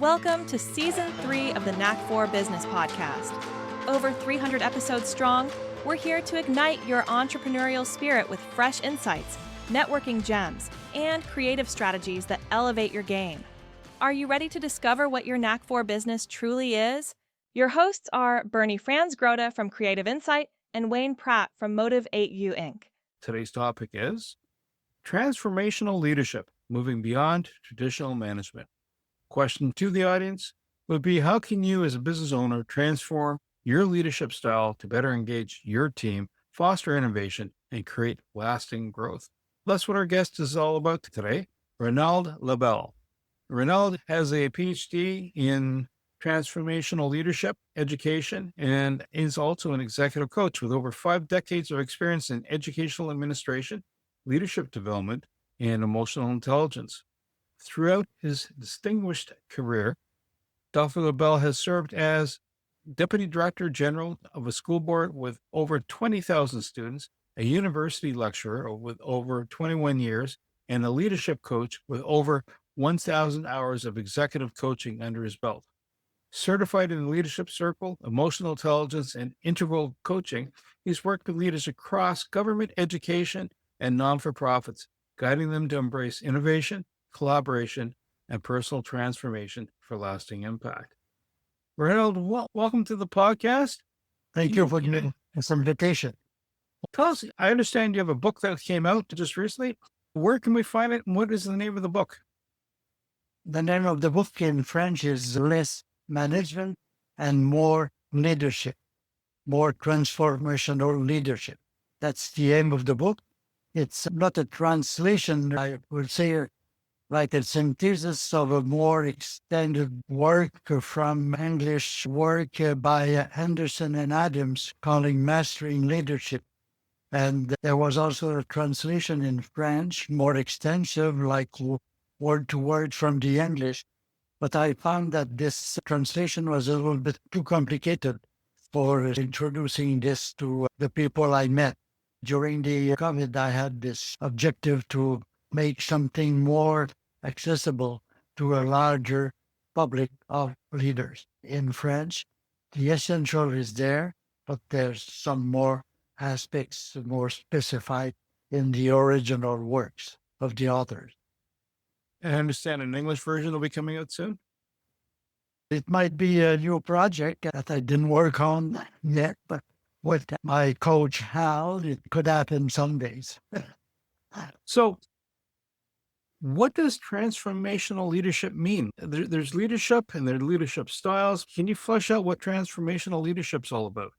Welcome to Season 3 of the Knack for Business podcast. Over 300 episodes strong, we're here to ignite your entrepreneurial spirit with fresh insights, networking gems, and creative strategies that elevate your game. Are you ready to discover what your Knack for Business truly is? Your hosts are Bernie Franz-Grote from Creative Insight and Wayne Pratt from Motive 8U Inc. Today's topic is transformational leadership, moving beyond traditional management. Question to the audience would be, how can you as a business owner transform your leadership style to better engage your team, foster innovation, and create lasting growth? That's what our guest is all about today, Reynald Labelle. Reynald has a PhD in transformational leadership education and is also an executive coach with over 5 decades of experience in educational administration, leadership development, and emotional intelligence. Throughout his distinguished career, Dr. Labelle has served as Deputy Director General of a school board with over 20,000 students, a university lecturer with over 21 years, and a leadership coach with over 1,000 hours of executive coaching under his belt. Certified in the Leadership Circle, Emotional Intelligence, and Integral Coaching, he's worked with leaders across government, education, and non-for-profits, guiding them to embrace innovation, collaboration, and personal transformation for lasting impact. Reynald, welcome to the podcast. Thank you for this invitation. Tell us, I understand you have a book that came out just recently. Where can we find it, and what is the name of the book? The name of the book in French is Less Management and More Leadership, More Transformational Leadership. That's the aim of the book. It's not a translation, I would say, like a synthesis of a more extended work from English work by Henderson and Adams calling Mastering Leadership. And there was also a translation in French, more extensive, like word to word from the English. But I found that this translation was a little bit too complicated for introducing this to the people I met. During the COVID, I had this objective to make something more accessible to a larger public of leaders. In French, the essential is there, but there's some more aspects more specified in the original works of the authors. I understand an English version will be coming out soon. It might be a new project that I didn't work on yet, but with my coach Hal, it could happen some days. So, what does transformational leadership mean? There's leadership and there are leadership styles. Can you flesh out what transformational leadership's all about?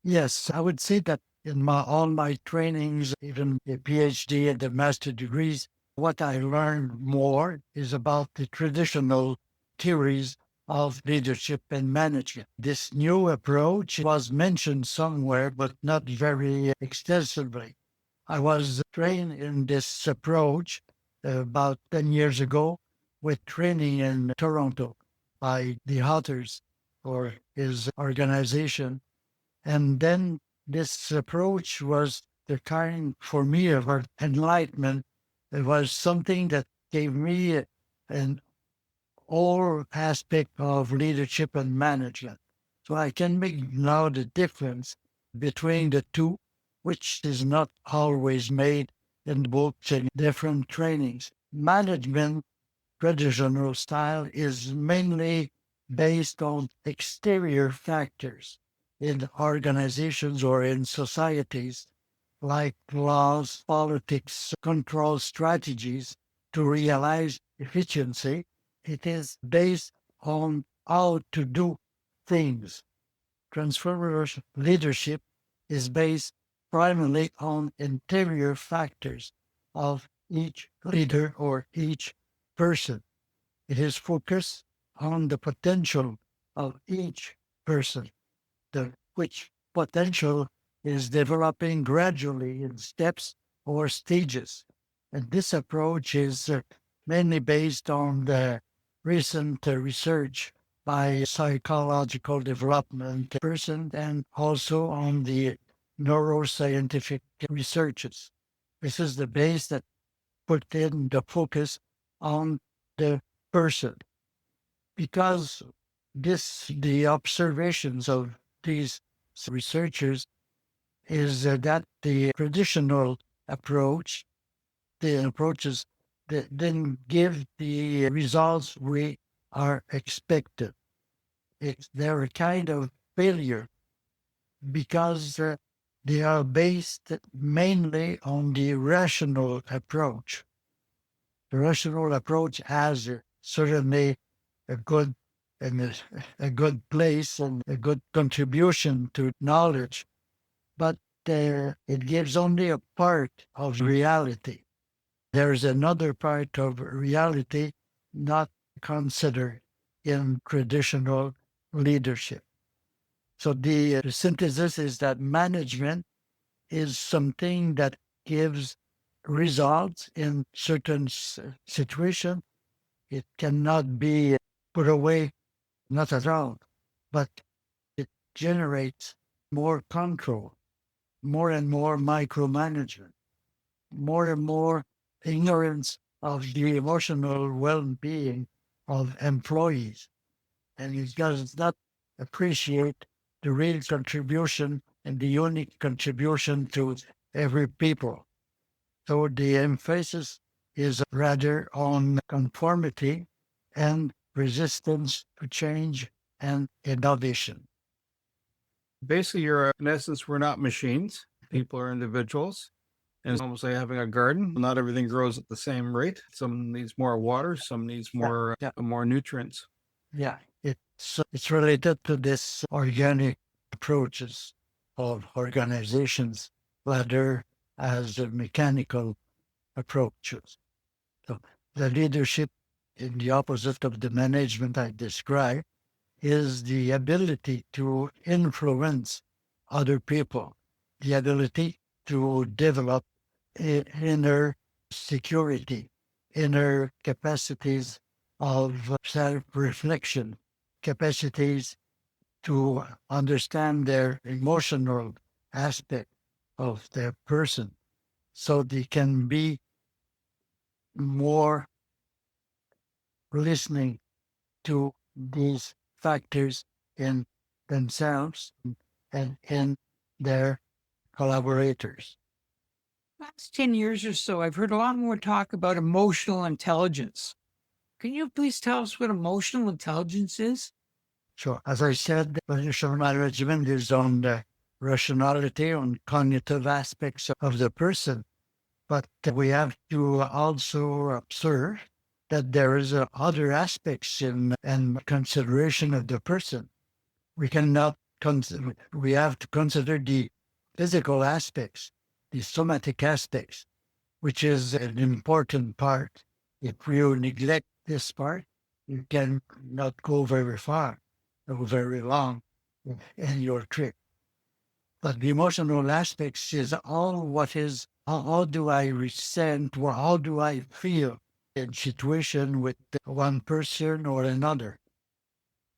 Yes, I would say that in all my trainings, even the PhD and the master degrees, what I learned more is about the traditional theories of leadership and management. This new approach was mentioned somewhere, but not very extensively. I was trained in this approach about 10 years ago with training in Toronto by the authors or his organization. And then this approach was the kind for me of enlightenment. It was something that gave me an all aspect of leadership and management. So I can make now the difference between the two, which is not always made in books and different trainings. Management, traditional style, is mainly based on exterior factors in organizations or in societies, like laws, politics, control strategies to realize efficiency. It is based on how to do things. Transformational leadership is based primarily on interior factors of each leader or each person. It is focused on the potential of each person, which potential is developing gradually in steps or stages. And this approach is mainly based on the recent research by psychological development person and also on the neuroscientific researches. This is the base that put in the focus on the person. because the observations of these researchers is that the traditional approach, the approaches that didn't give the results we are expected. They're a kind of failure because they are based mainly on the rational approach. The rational approach has certainly a good and a good place and a good contribution to knowledge, but it gives only a part of reality. There's another part of reality not considered in traditional leadership. So the synthesis is that management is something that gives results in certain situations. It cannot be put away, not at all, but it generates more control, more and more micromanagement, more and more ignorance of the emotional well-being of employees. And it does not appreciate the real contribution and the unique contribution to every people. So the emphasis is rather on conformity and resistance to change and innovation. Basically, in essence, we're not machines. People are individuals. And it's almost like having a garden. Not everything grows at the same rate. Some needs more water, some needs more nutrients. Yeah, it's related to this organic approaches of organizations rather as the mechanical approaches. So the leadership, in the opposite of the management I described, is the ability to influence other people, the ability to develop inner security, inner capacities of self-reflection, capacities to understand their emotional aspect of their person so they can be more listening to these factors in themselves and in their collaborators. Last 10 years or so, I've heard a lot more talk about emotional intelligence. Can you please tell us what emotional intelligence is? So, as I said, relational management is on the rationality, on cognitive aspects of the person. But we have to also observe that there is other aspects in and consideration of the person. We cannot consider, we have to consider the physical aspects, the somatic aspects, which is an important part. If you neglect this part, you can not go very far or very long in your trip. But the emotional aspects is all what is, how do I resent or how do I feel in situation with one person or another.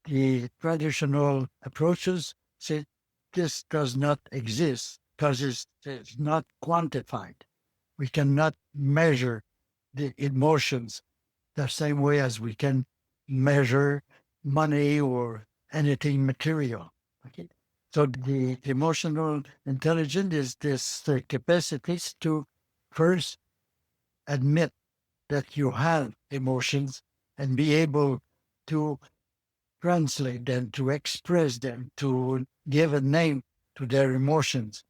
The traditional approaches say this does not exist because it's not quantified. We cannot measure the emotions the same way as we can measure money or anything material. Okay? So the emotional intelligence is this capacity to first admit that you have emotions and be able to translate them, to express them, to give a name to their emotions.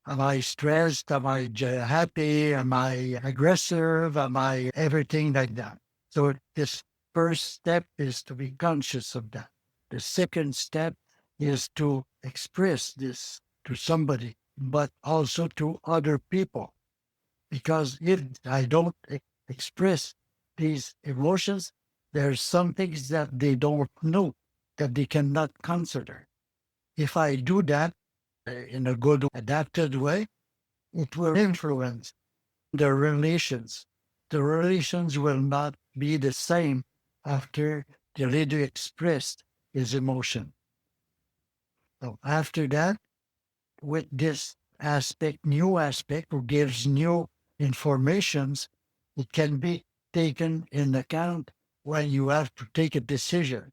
Am I stressed? Am I happy? Am I aggressive? Am I everything like that? So this first step is to be conscious of that. The second step is to express this to somebody, but also to other people. Because if I don't express these emotions, there's some things that they don't know, that they cannot consider. If I do that in a good adapted way, it will influence the relations. The relations will not be the same after the leader expressed his emotion. So after that, with this aspect, new aspect, who gives new informations, it can be taken in account when you have to take a decision.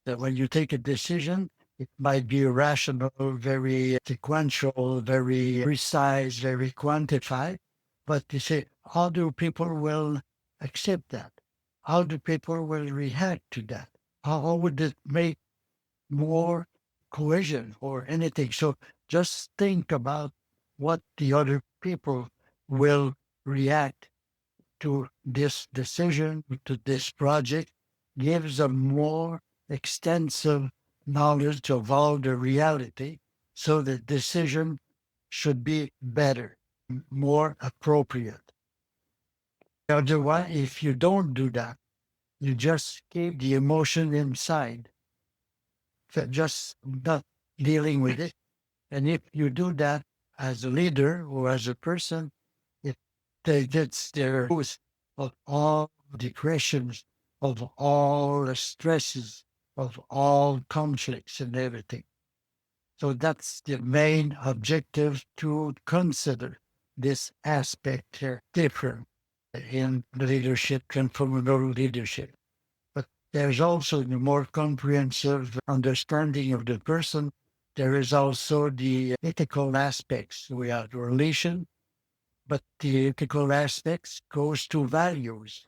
That when you take a decision, it might be rational, very sequential, very precise, very quantified. But you say, how do people will accept that? How do people will react to that? How would it make more cohesion or anything? So just think about what the other people will react to this decision, to this project, gives a more extensive knowledge of all the reality, so the decision should be better, more appropriate. Otherwise, if you don't do that, you just keep the emotion inside, just not dealing with it. And if you do that as a leader or as a person, it gets their roots of all depressions, of all the stresses, of all conflicts and everything. So that's the main objective, to consider this aspect here different in the leadership, transformational leadership. But there's also the more comprehensive understanding of the person. There is also the ethical aspects. We have relation, but the ethical aspects goes to values.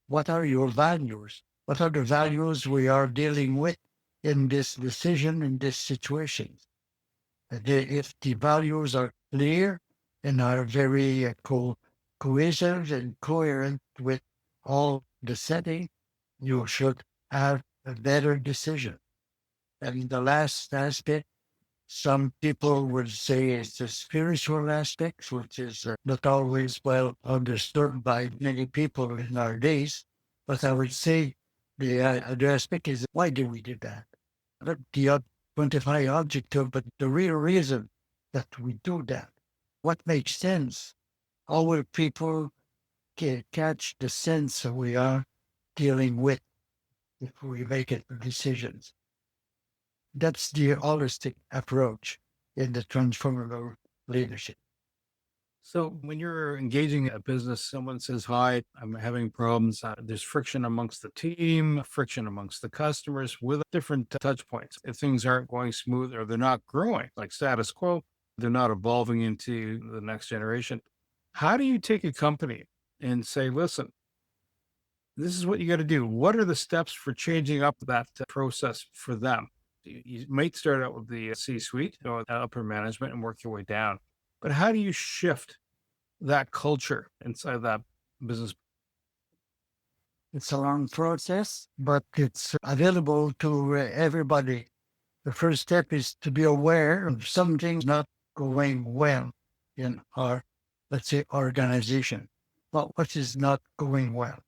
What are your values? What are the values we are dealing with in this decision, in this situation? If the values are clear and are very cohesive and coherent with all the setting, you should have a better decision. And the last aspect, some people would say it's the spiritual aspect, which is not always well understood by many people in our days. But I would say the aspect is, why do we do that? Not the quantify objective, but the real reason that we do that. What makes sense? How will people catch the sense that we are dealing with if we make it decisions? That's the holistic approach in the transformational leadership. So when you're engaging a business, someone says, "Hi, I'm having problems. There's friction amongst the team, friction amongst the customers with different touch points. If things aren't going smooth or they're not growing, like status quo, they're not evolving into the next generation." How do you take a company and say, "Listen, this is what you got to do. What are the steps for changing up that process for them?" You might start out with the C-suite or upper management and work your way down. But how do you shift that culture inside that business? It's a long process, but it's available to everybody. The first step is to be aware of something's not going well in our, let's say, organization. But what is not going well?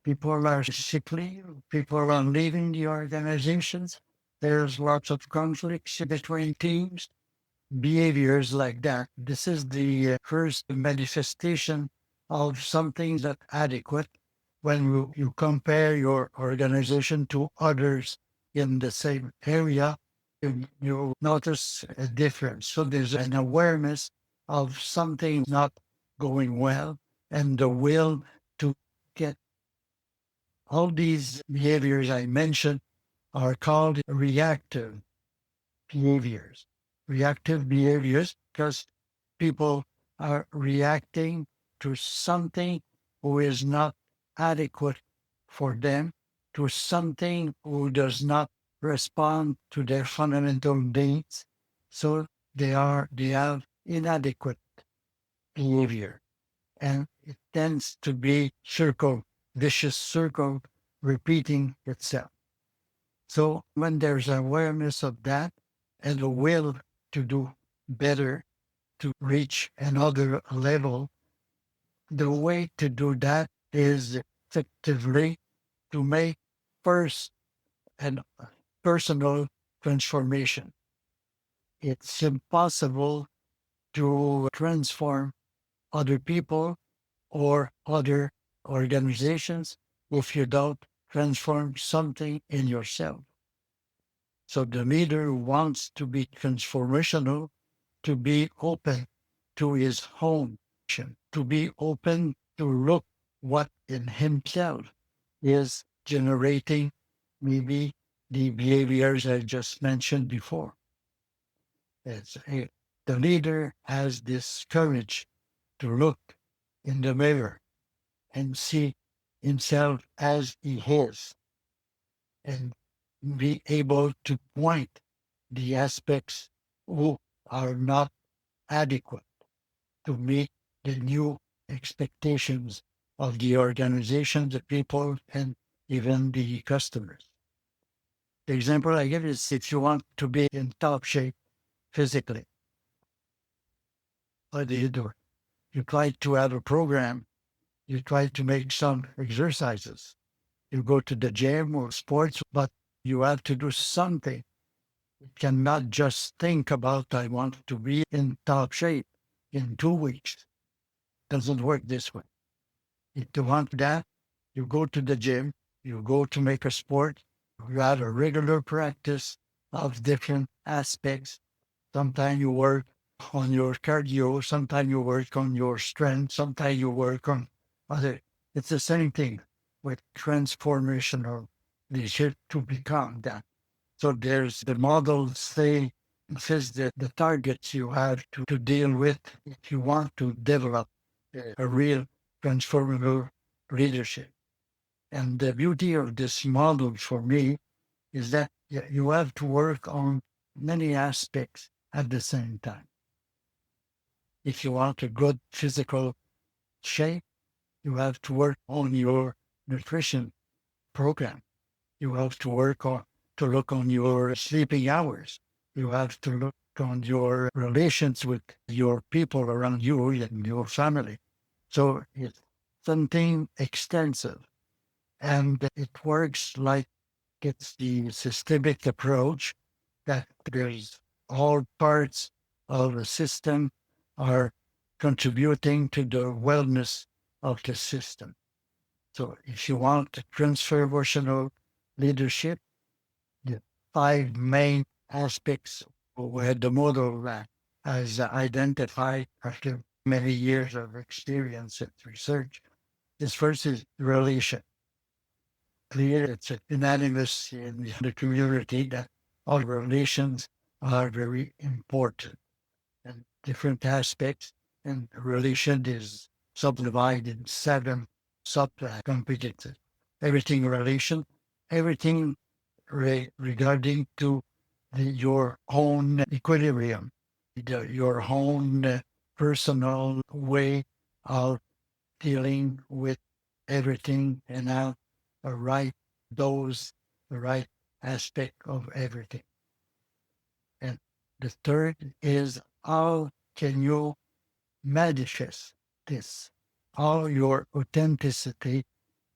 People are sickly, people are leaving the organizations. There's lots of conflicts between teams, behaviors like that. This is the first manifestation of something that's adequate when you compare your organization to others in the same area. You notice a difference. So there's an awareness of something not going well and the will to get all these behaviors I mentioned are called reactive behaviors. Reactive behaviors because people are reacting to something who is not adequate for them, to something who does not respond to their fundamental needs. So they have inadequate behavior. And it tends to be vicious circle repeating itself. So when there's awareness of that and a will to do better, to reach another level, the way to do that is effectively to make first an personal transformation. It's impossible to transform other people or other organizations if you don't transform something in yourself. So the leader who wants to be transformational, to be open to his own, to be open to look what in himself is generating maybe the behaviors I just mentioned before. The leader has this courage to look in the mirror and see himself as he is and be able to point the aspects who are not adequate to meet the new expectations of the organization, the people, and even the customers. The example I give is if you want to be in top shape physically, what do you do? You try to have a program, you try to make some exercises. You go to the gym or sports, but you have to do something. You cannot just think about, I want to be in top shape in 2 weeks. Doesn't work this way. If you want that, you go to the gym, you go to make a sport, you have a regular practice of different aspects. Sometimes you work on your cardio, sometimes you work on your strength, sometimes you work on other. It's the same thing with transformational leadership to become that. So there's the model says that the targets you have to deal with if you want to develop a real transformable leadership. And the beauty of this model for me is that you have to work on many aspects at the same time. If you want a good physical shape, you have to work on your nutrition program. You have to look on your sleeping hours. You have to look on your relations with your people around you and your family. So it's something extensive. And it works like it's the systemic approach that there's all parts of the system are contributing to the wellness of the system. So if you want transformational leadership, the five main aspects where the model has identified after many years of experience and research. This first is relation. Clear, it's unanimous in the community that all relations are very important and different aspects. And relation is subdivided in 7 sub-competencies. Everything relation, everything regarding to your own equilibrium, your own personal way of dealing with everything and how a right dose, the right aspect of everything. And the third is how can you manifest this? How your authenticity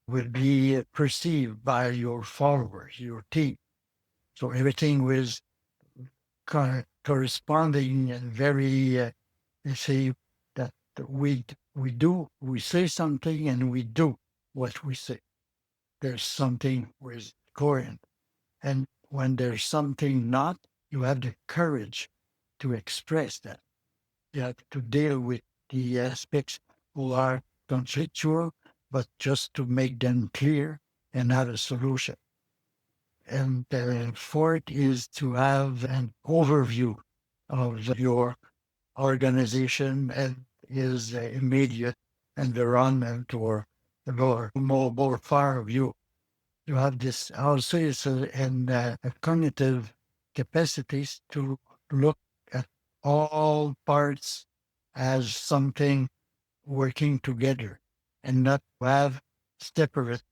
will be perceived by your followers, your team. So everything was corresponding and very, you see, that we say something and we do what we say. There's something with coherent. And when there's something not, you have the courage to express that. You have to deal with the aspects who are conflictual, but just to make them clear and have a solution. And the fourth is to have an overview of your organization and his immediate environment or the more far view. You have this also is a cognitive capacities to look at all parts as something working together and not have separate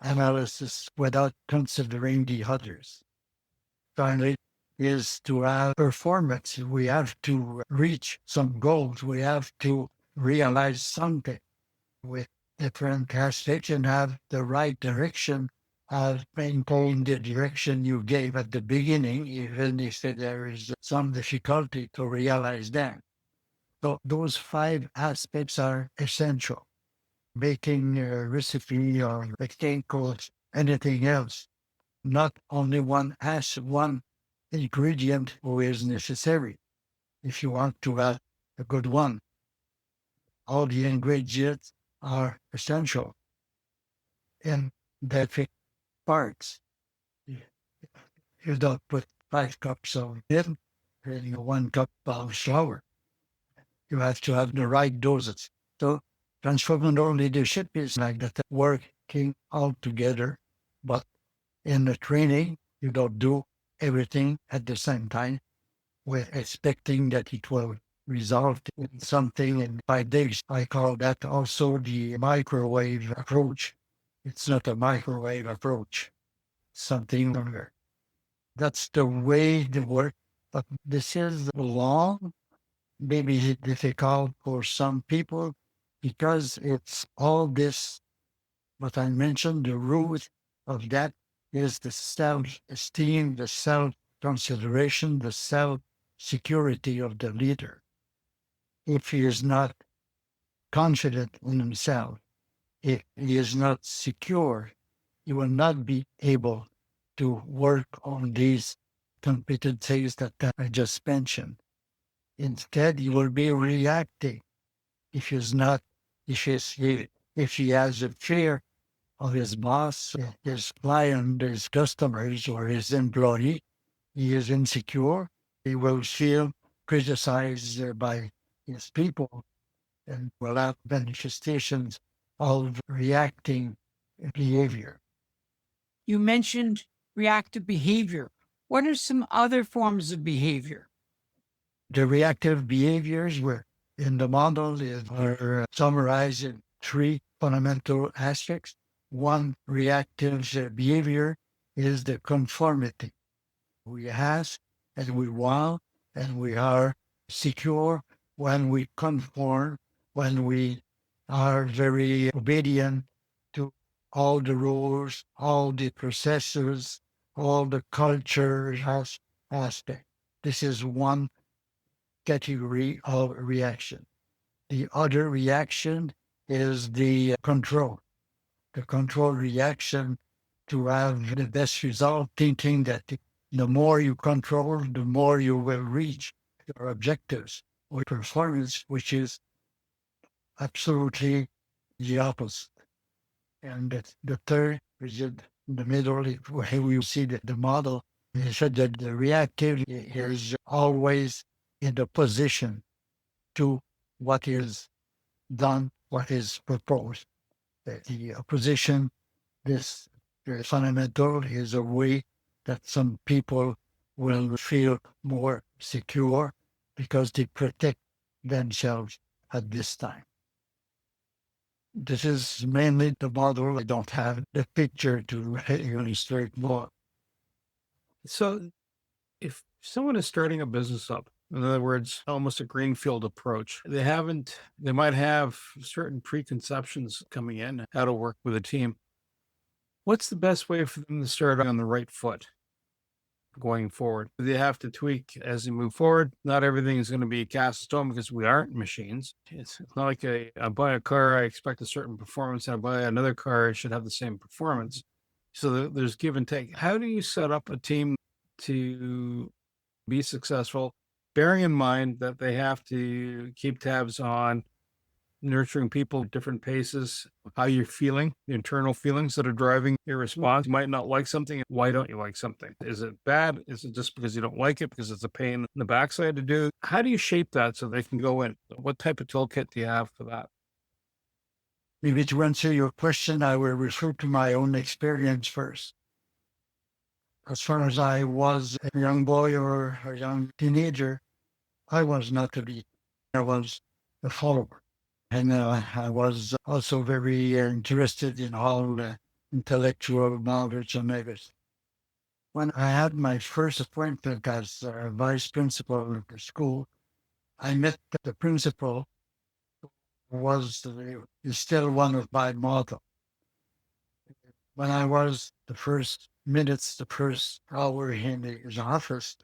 analysis without considering the others. Finally, is to have performance. We have to reach some goals. We have to realize something with different aspects and have the right direction, have maintained the direction you gave at the beginning, even if there is some difficulty to realize that. So those 5 aspects are essential. Making a recipe or a cake or anything else, not only one ingredient who is necessary if you want to have a good one. All the ingredients are essential. And different parts. You you don't put 5 cups of milk in 1 cup of flour. You have to have the right doses. So transformational leadership is like that, working all together. But in the training, you don't do everything at the same time. We're expecting that it will result in something in 5 days. I call that also the microwave approach. It's not a microwave approach, something longer. That's the way they work. But this is long, maybe difficult for some people because it's all this, what I mentioned, the root of that is the self-esteem, the self-consideration, the self-security of the leader. If he is not confident in himself, if he is not secure, he will not be able to work on these competencies that I just mentioned. Instead, he will be reacting. If he's not, if he has a fear of his boss, his client, his customers, or his employee, he is insecure. He will feel criticized by his people and will have manifestations of reacting behavior. You mentioned reactive behavior. What are some other forms of behavior? The reactive behaviors were in the model are summarized in 3 fundamental aspects. One reactive behavior is the conformity. We ask and we want and we are secure when we conform, when we are very obedient to all the rules, all the processes, all the culture aspect. This is one category of reaction. The other reaction is the control. The control reaction to have the best result, thinking that the more you control, the more you will reach your objectives or performance, which is absolutely the opposite. And the third is in the middle, where we see that the model is that the reactive is always in the position to what is done, what is proposed. The opposition, this fundamental, is a way that some people will feel more secure because they protect themselves at this time. This is mainly the model. I don't have the picture to illustrate more. So, if someone is starting a business up, in other words, almost a greenfield approach, they might have certain preconceptions coming in, how to work with a team. What's the best way for them to start on the right foot going forward? They have to tweak as they move forward. Not everything is going to be cast in stone because we aren't machines. It's not like I buy a car, I expect a certain performance, and I buy another car, it should have the same performance. So there's give and take. How do you set up a team to be successful, bearing in mind that they have to keep tabs on nurturing people at different paces, how you're feeling, the internal feelings that are driving your response? You might not like something. Why don't you like something? Is it bad? Is it just because you don't like it, because it's a pain in the backside to do? How do you shape that so they can go in? What type of toolkit do you have for that? Maybe to answer your question, I will refer to my own experience first. As far as I was a young boy or a young teenager, I was not a leader. I was a follower. And I was also very interested in all intellectual knowledge and everything. When I had my first appointment as vice principal of the school, I met the principal, who was is still one of my models. When I was the first minutes, the first hour in his office,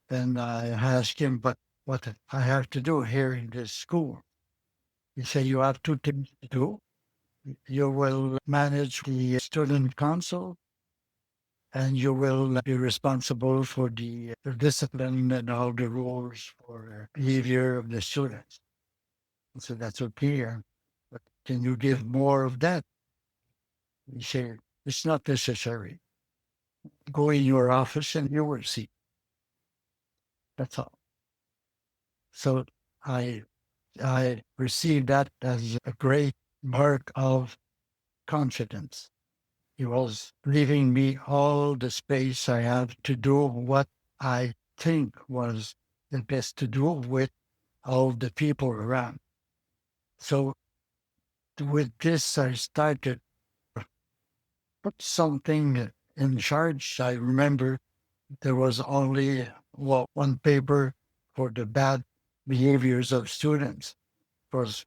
then I asked him, but what I have to do here in this school? He said, you have 2 things to do. You will manage the student council and you will be responsible for the discipline and all the rules for behavior of the students. So that's okay. But can you give more of that? He said, It's not necessary. Go in your office and you will see. That's all. So I received that as a great mark of confidence. He was leaving me all the space I have to do what I think was the best to do with all the people around. So with this, I started put something in charge. I remember there was only one paper for the bad behaviors of students. It was,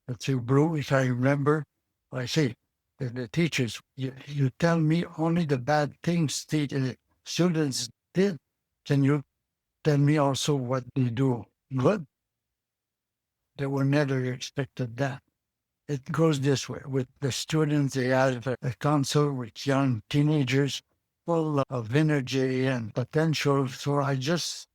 let's say, blue, if I remember. I say, the teachers, you tell me only the bad things the students did. Can you tell me also what they do good? They were never expected that. It goes this way. With the students, they have a council with young teenagers full of energy and potential. So I just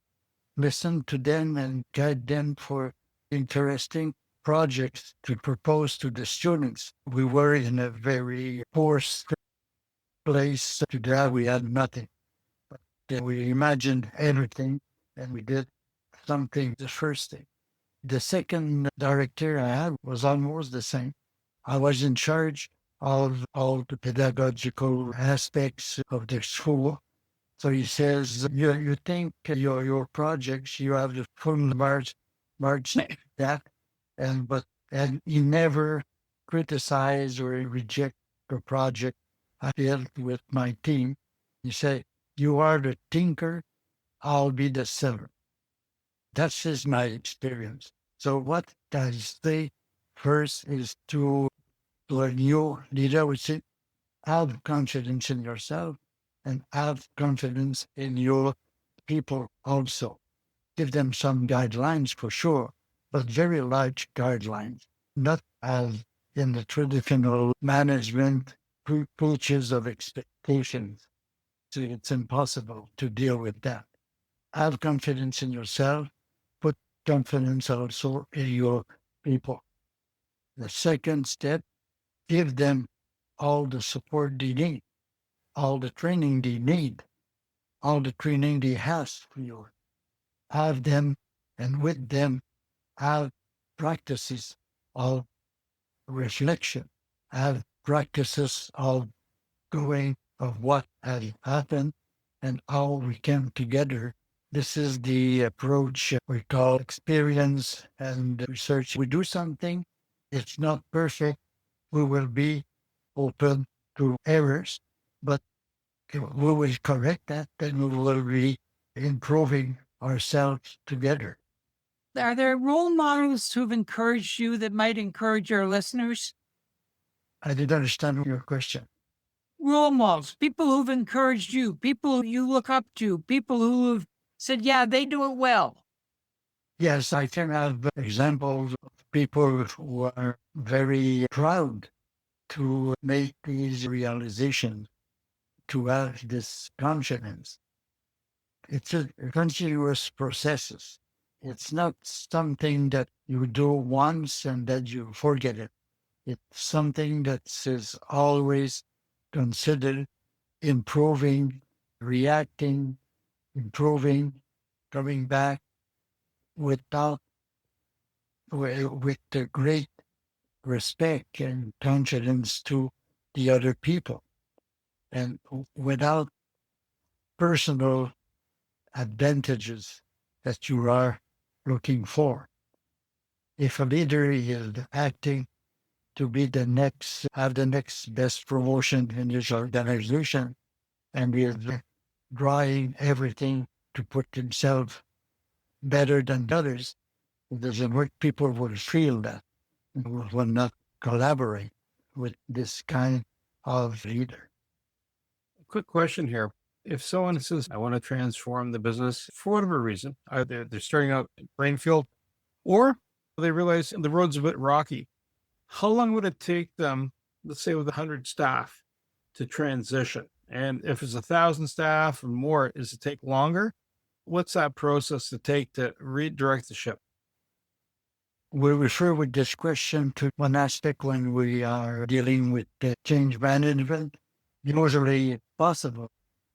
listen to them and guide them for interesting projects to propose to the students. We were in a very poor place. To that, we had nothing. But then we imagined everything and we did something the first thing. The second director I had was almost the same. I was in charge of all the pedagogical aspects of the school. So he says, you think your projects, you have the full march that, and he never criticize or reject the project I built with my team. He said, you are the thinker, I'll be the seller. That's just my experience. So what I say first is to a new leader, would say, have confidence in yourself and have confidence in your people also. Give them some guidelines for sure, but very large guidelines, not as in the traditional management approaches of expectations. So it's impossible to deal with that. Have confidence in yourself, put confidence also in your people. The second step, give them all the support they need, all the training they need, all the training they have for you. Have them and with them have practices of reflection, have practices of going of what has happened and how we came together. This is the approach we call experience and research. We do something, it's not perfect, we will be open to errors, but we will correct that, then we will be improving ourselves together. Are there role models who've encouraged you that might encourage our listeners? I didn't understand your question. Role models, people who've encouraged you, people you look up to, people who have said, yeah, they do it well. Yes, I can have examples of people who are very proud to make these realizations, to have this confidence. It's a continuous process. It's not something that you do once and then you forget it. It's something that is always considered improving, reacting, improving, coming back without with the great respect and confidence to the other people and without personal advantages that you are looking for. If a leader is acting to be the next, have the next best promotion in his organization and is drawing everything to put himself better than others, it doesn't work. People will feel that and will not collaborate with this kind of leader. Quick question here. If someone says, I want to transform the business for whatever reason, either they're starting out in Plainfield or they realize the road's a bit rocky, how long would it take them, let's say with 100 staff, to transition? And if it's 1,000 staff and more, does it take longer? What's that process to take to redirect the ship? We refer with this question to one aspect when we are dealing with the change management. usually possible.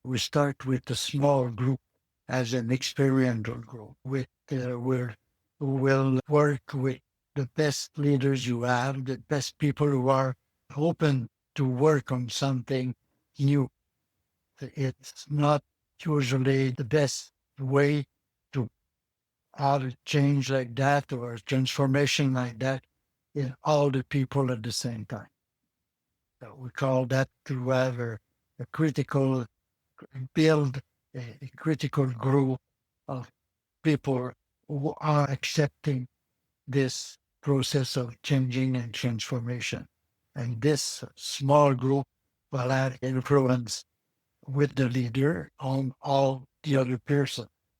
We start with a small group as an experiential group who will work with the best leaders you have, the best people who are open to work on something new. It's not usually the best way to have a change like that or a transformation like that in all the people at the same time. So we call that to have a critical build, a critical group of people who are accepting this process of changing and transformation. And this small group will have influence with the leader on all the other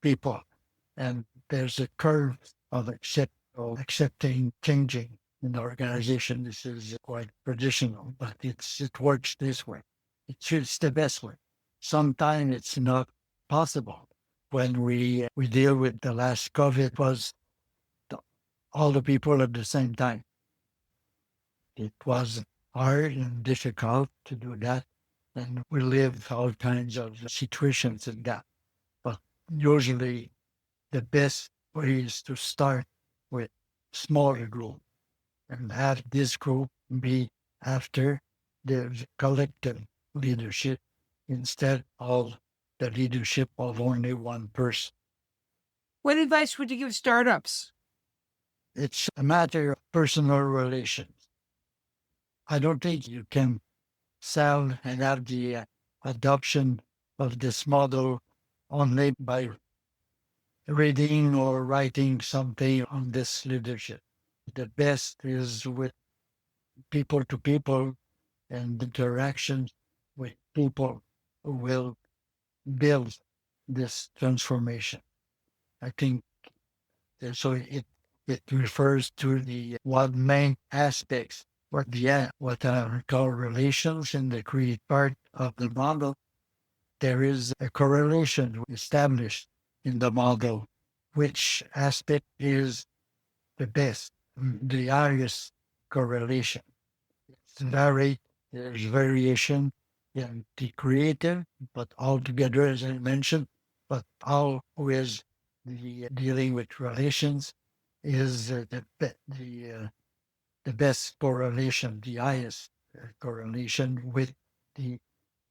people. And there's a curve of accepting changing in the organization. This is quite traditional, but it works this way. It's the best way. Sometimes it's not possible. When we deal with the last COVID, was the, all the people at the same time. It was hard and difficult to do that, and we live all kinds of situations in that. But usually, the best way is to start with smaller group and have this group be after the collective leadership instead of the leadership of only one person. What advice would you give startups? It's a matter of personal relations. I don't think you can sell and have the adoption of this model only by reading or writing something on this leadership. The best is with people to people and interactions with people who will build this transformation. I think so. It refers to the one main aspects what I call relations in the create part of the model. There is a correlation established in the model, which aspect is the best, the highest correlation. It's there's variation in the creative, but altogether, as I mentioned, but always the dealing with relations is the best correlation, the highest correlation with the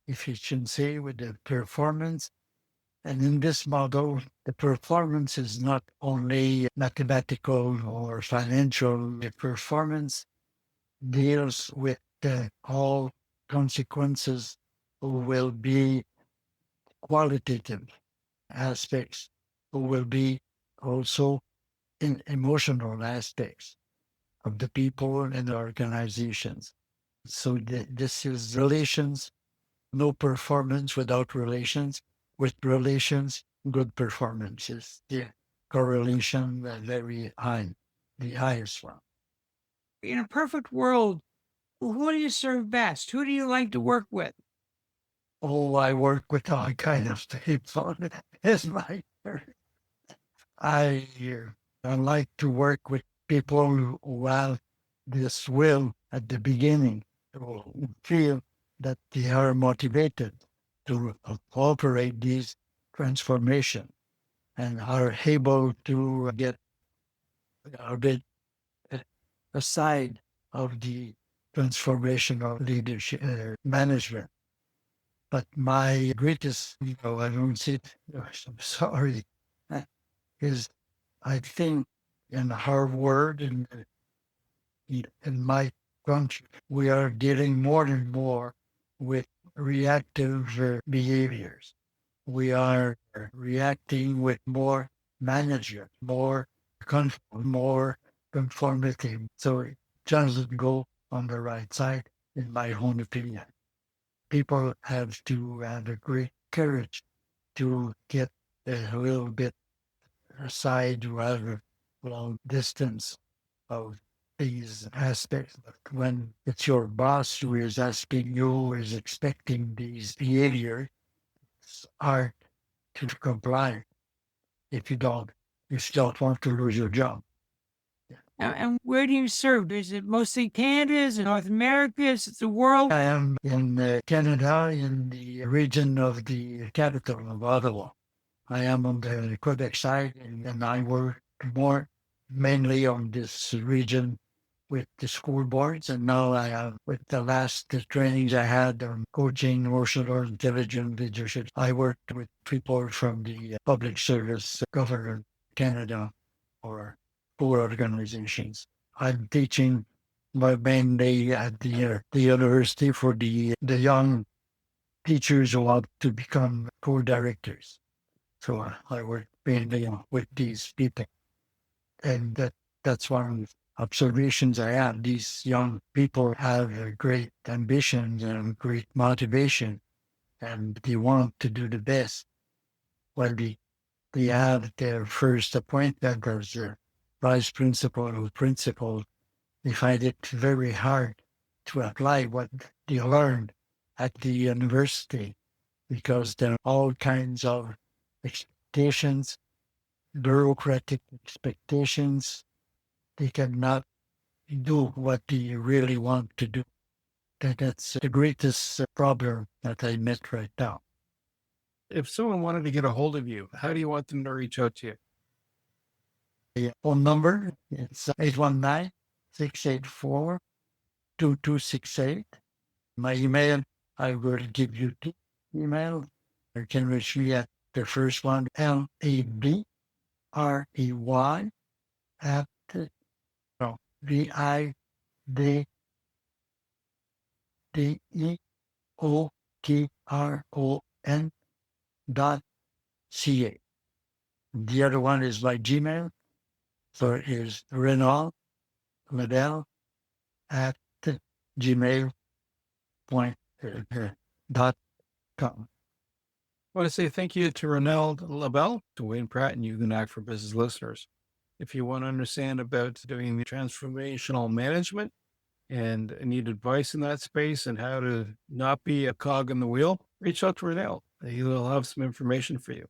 efficiency, with the performance. And in this model, the performance is not only mathematical or financial. The performance deals with all consequences will be qualitative aspects, will be also in emotional aspects of the people and the organizations. So this is relations, no performance without relations. With relations, good performances. The correlation very high, the highest one. In a perfect world, who do you serve best? Who do you like to work with? Oh, I work with all kinds of people. It's my I I like to work with people who have this will at the beginning, who feel that they are motivated to operate these transformation and are able to get a bit aside of the transformational leadership management. But my greatest, I don't see it, I'm sorry, is I think in our world in my country, we are dealing more and more with reactive behaviors. We are reacting with more management, more conformity. So it doesn't go on the right side, in my own opinion. People have to have a great courage to get a little bit aside, rather long distance of these aspects. But when it's your boss who is asking you, who is expecting these behavior, it's hard to comply if you don't want to lose your job. And where do you serve? Is it mostly Canada? Is it North America? Is it the world? I am in Canada, in the region of the capital of Ottawa. I am on the Quebec side, and I work more mainly on this region with the school boards. And now I have, with the last trainings I had on coaching, emotional intelligence, leadership, I worked with people from the public service, government, Canada, or school organizations. I'm teaching mainly at the university for the young teachers who want to become co-directors. So I work mainly with these people. And that's one of the observations I have. These young people have a great ambition and great motivation, and they want to do the best. When they have their first appointment as a vice principal or principal, they find it very hard to apply what they learned at the university because there are all kinds of expectations, bureaucratic expectations. They cannot do what they really want to do. That's the greatest problem that I met right now. If someone wanted to get a hold of you, how do you want them to reach out to you? The phone number is 819-684-2268. My email, I will give you the email. You can reach me at the first one, LABREY at VIDEOTRON.ca. The other one is my Gmail. So it is Reynald Labelle at gmail.com. I want to say thank you to Reynald Labelle, to Wayne Pratt, and you, the Knack for Business listeners. If you want to understand about doing the transformational management and need advice in that space and how to not be a cog in the wheel, reach out to Reynald. He'll have some information for you.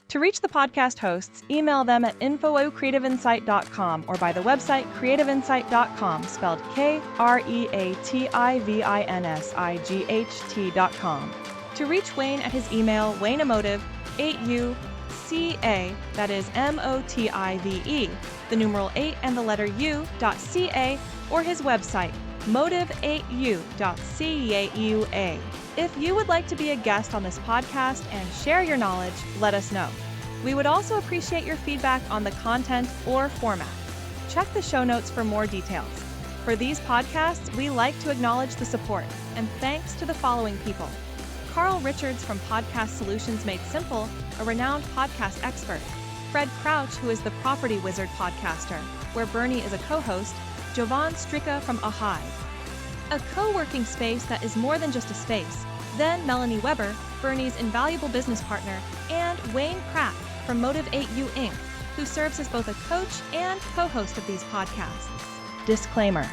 To reach the podcast hosts, email them at info@creativeinsight.com or by the website creativeinsight.com, spelled KREATIVINSIGHT.com. To reach Wayne at his email, wayneemotive8uca, that is MOTIVE, the numeral 8 and the letter U.ca, or his website, motive8u.caua. If you would like to be a guest on this podcast and share your knowledge, let us know. We would also appreciate your feedback on the content or format. Check the show notes for more details. For these podcasts, we like to acknowledge the support, and thanks to the following people: Carl Richards from Podcast Solutions Made Simple, a renowned podcast expert; Fred Crouch, who is the Property Wizard podcaster, where Bernie is a co-host; Jovan Stricka from Ahai, a co-working space that is more than just a space; then Melanie Weber, Bernie's invaluable business partner; and Wayne Pratt from Motive8U Inc., who serves as both a coach and co-host of these podcasts. Disclaimer: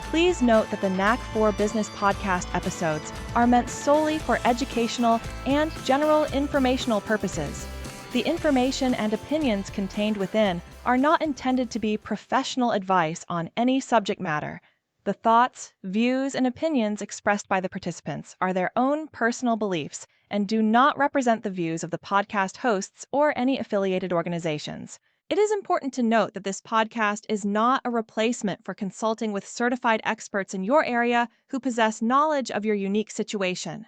please note that the Knack for Business podcast episodes are meant solely for educational and general informational purposes. The information and opinions contained within are not intended to be professional advice on any subject matter. The thoughts, views, and opinions expressed by the participants are their own personal beliefs and do not represent the views of the podcast hosts or any affiliated organizations. It is important to note that this podcast is not a replacement for consulting with certified experts in your area who possess knowledge of your unique situation.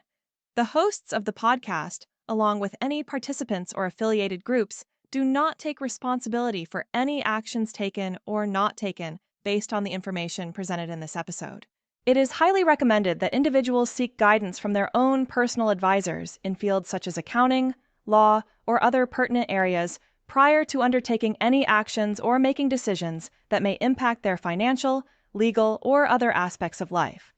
The hosts of the podcast, along with any participants or affiliated groups, do not take responsibility for any actions taken or not taken based on the information presented in this episode. It is highly recommended that individuals seek guidance from their own personal advisors in fields such as accounting, law, or other pertinent areas prior to undertaking any actions or making decisions that may impact their financial, legal, or other aspects of life.